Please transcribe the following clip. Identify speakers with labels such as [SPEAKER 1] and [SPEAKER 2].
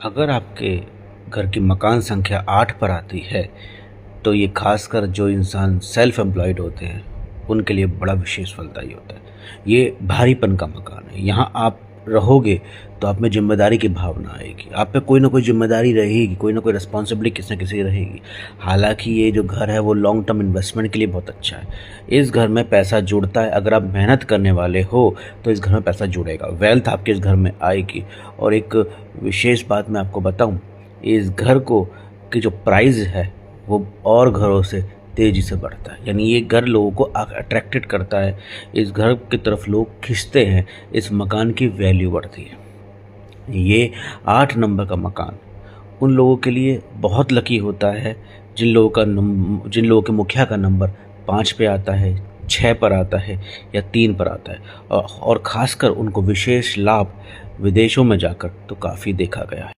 [SPEAKER 1] अगर आपके घर की मकान संख्या 8 पर आती है, तो ये ख़ासकर जो इंसान सेल्फ एम्प्लॉयड होते हैं, उनके लिए बड़ा विशेष फलदायी होता है। ये भारीपन का मकान है, यहाँ आप रहोगे तो आप में ज़िम्मेदारी की भावना आएगी, आप पे कोई ना कोई ज़िम्मेदारी रहेगी, कोई ना कोई रिस्पॉन्सिबिलिटी किसी न किसी की रहेगी। हालाँकि ये जो घर है वो लॉन्ग टर्म इन्वेस्टमेंट के लिए बहुत अच्छा है। इस घर में पैसा जुड़ता है, अगर आप मेहनत करने वाले हो, तो इस घर में पैसा जुड़ेगा, वेल्थ आपके इस घर में आएगी। और एक विशेष बात मैं आपको बताऊँ, इस घर को की जो प्राइस है वो और घरों से तेज़ी से बढ़ता है, यानी ये घर लोगों को अट्रैक्टेड करता है, इस घर की तरफ लोग खिंचते हैं, इस मकान की वैल्यू बढ़ती है। ये 8 नंबर का मकान उन लोगों के लिए बहुत लकी होता है जिन लोगों के मुखिया का नंबर 5 पे आता है, 6 पर आता है या 3 पर आता है। और ख़ासकर उनको विशेष लाभ विदेशों में जाकर तो काफ़ी देखा गया है।